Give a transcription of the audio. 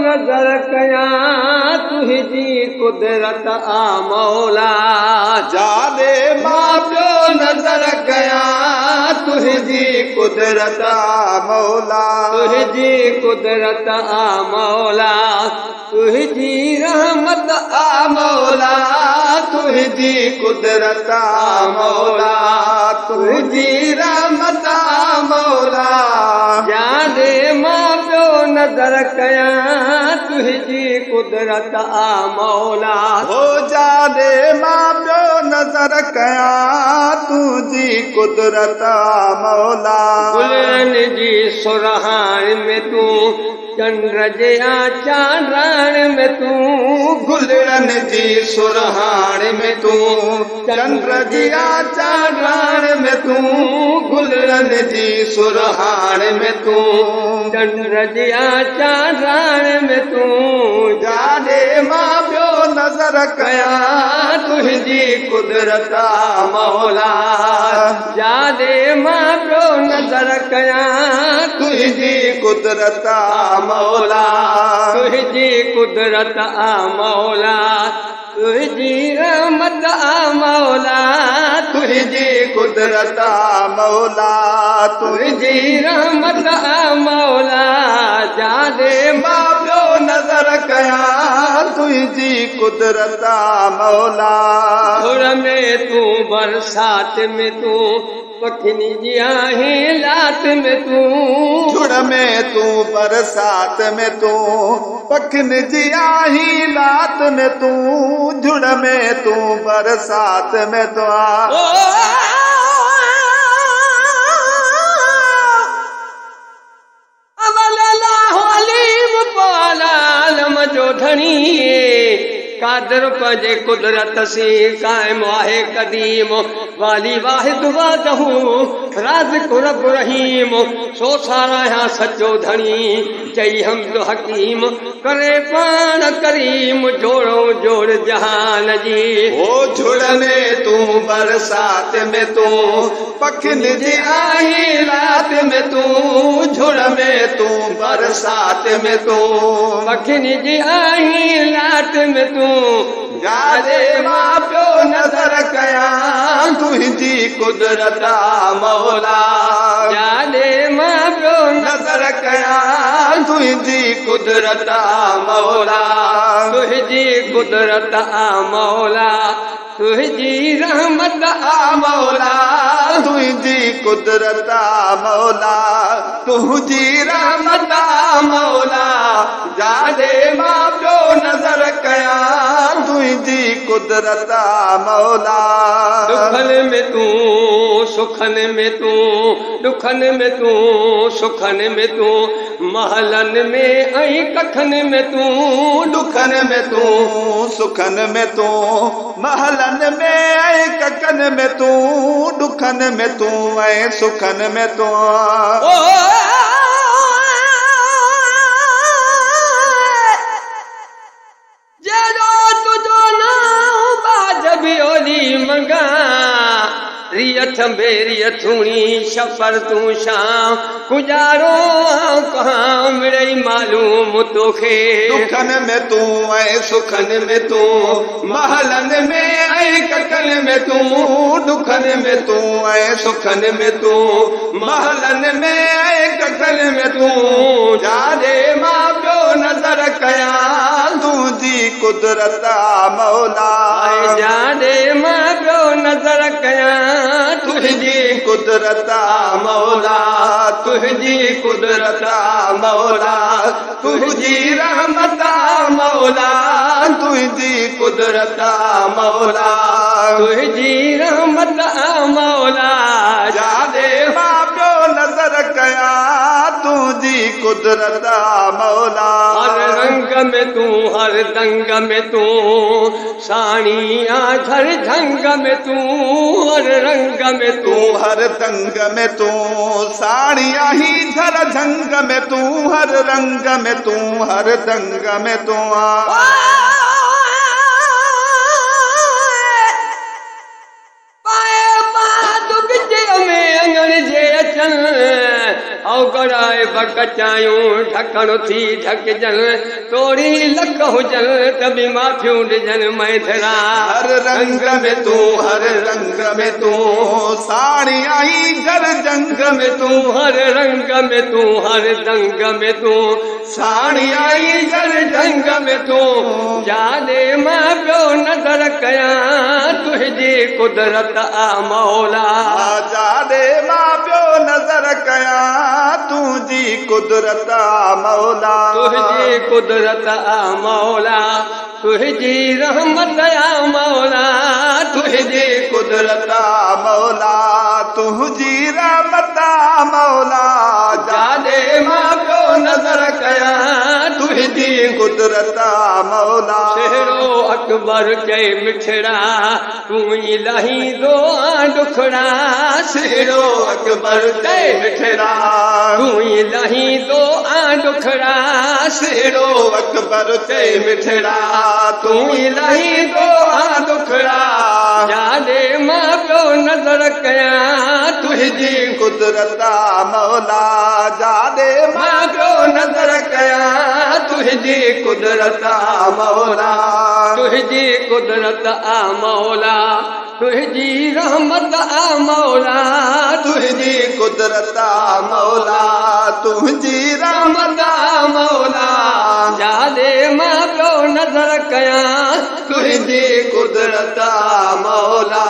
नज़र कयां तुंहिंजी कुदरत आ मौला जाने मां पियो नज़र कयां तुंहिंजी कुदरत आ मौला तुंहिंजी कुदरत आ मौला तुंहिंजी रहमत आ मौला तुंहिंजी कुदरत आ मौला तुंहिंजी रहमत आ मौला जाने मां पियो नज़र कयां तुंहिंजी कुदरत आ मौला हो जाने मां पियो नज़र कयां तुंहिंजी कुदरत आ मौला गुलनि जी सुरहाण में तूं चंद्र जे चांदण में तूं गुलनि जी सुरहाण में तूं चंद्र जी चांदण में तूं गुलनि जी सुरहाण में तूं चंद्र जी चांदण में तूं जाने मां पियो नज़र कयां तुंहिंजी कुदरत आ मौला जाने मां पियो नज़र कयां तुंहिंजी कुदरत आ मौला तुंहिंजी कुदरत आ मौला तुंहिंजी रहमत आ मौला तुंहिंजी कुदरत आ मौला तुंहिंजी रहमत आ मौला जाने मां पियो नज़र कयां तुंहिंजी कुदरत आ मौला धुर में तूं बरसात में तूं पखिनी जी आहीं लात में तूं झुड़ में तूं बरसात में तूं पखिन जी आहीं लात में तूं झुड़ में तूं बरसात में तूं जो धणी कादर पंहिंजे कुदरत से कायम आहे कदीम वाली वाहिद वादहू राज़िक़ रब रहीम सो सारायां सचो धणी चई हमद हकीम करे पाण करीम जोड़ो जोड़ जहान जी ओ झुड़ में तूं बरसात में तूं पखिन जी आहीं रात में तूं झुड़ में तूं बरसात में तूं पखिन जी आहीं रात में तूं जाने मां पियो नज़र कयां तुंहिंजी कुदरत आ मौला जाने मां पियो नज़र कयां तुंहिंजी कुदरत आ मौला तुंहिंजी कुदरत आ मौला तुंहिंजी रहमत आ मौला तुंहिंजी कुदरत आ मौला तुंहिंजी रहमत आ मौला जाने मां पियो नज़र कयां तुंहिंजी कुदरत आ मौला दुखन में तूं सुखन में तूं दुखन में तूं सुखन में तूं महलन में ऐं कखन में तूं दुखन में तूं सुखन में तूं महलन में ऐं कखन में तूं दुखन में तूं ऐं सुखन में तूं मंगा रियथ बेरिय थूणी शफर तूं शाम गुजारो कहाँ मिड़ई मालूम तोखे दुखन में तूं ऐं सुखन में तूं महलन में ऐं कखन में तूं दुखन में तूं ऐं सुखन में तूं महलन में ऐं कखन में तूं जाने मां पियो नज़र कयां तुंहिंजी कुदरत आ मौला जाने मां पियो नज़र कयां तुंहिंजी कुदरत आ मौला तुंहिंजी कुदरत आ मौला तुंहिंजी रहमत आ मौला तुंहिंजी कुदरत आ मौला तुंहिंजी रहमत आ मौला जाने मां पियो नज़र कयां तुंहिंजी कुदरत आ मौला हर रंग में तूं हर दंग में तूं साणी आधर झंग में तूं हर रंग में तूं हर दंग में तूं साड़ियां ही झर झंग में तूं हर रंग में तूं हर दंग में तूं बकचायूं ढकण थी ढकजन तोड़ी लख हुजन त बि माथियूं ॾिजन मैथरा हर रंग में तू हर रंग में तू साड़ी आई घर जंग में तू हर रंग में तू हर रंग में तू साड़ी आई घर जंग में तू जाने मां पियो नज़र कयां तुंहिंजी कुदरत आ मौला जाने मां पियो नज़र कयां तुंहिंजी कुदरत आ मौला तुंहिंजी कुदरत आ मौला तुंहिंजी रहमत आ मौला तुंहिंजी कुदरत आ मौला तुंहिंजी रहमत आ मौला जाने मां पियो नज़र कयां तुंहिंजी कुदरत आ मौला शेरो अकबर चए मिठड़ा तूं ई लहींदो ॾुखड़ा शेरो अकबर चए मिठड़ा तूं ई लहींदो ॾुखड़ा शेरो अकबर चए मिठड़ा तूं ई लहींदो ॾुखड़ा जाने मां पियो नज़र कयां तुंहिंजी कुदरत आ मौला जाने मां पियो नज़र कयां तुंहिंजी कुदरत आ मौला तुंहिंजी कुदरत आ मौला तुंहिंजी रहमत आ मौला तुंहिंजी कुदरत आ मौला तुंहिंजी रहमत आ मौला जाने मां पियो नज़र कयां तुंहिंजी कुदरत आ मौला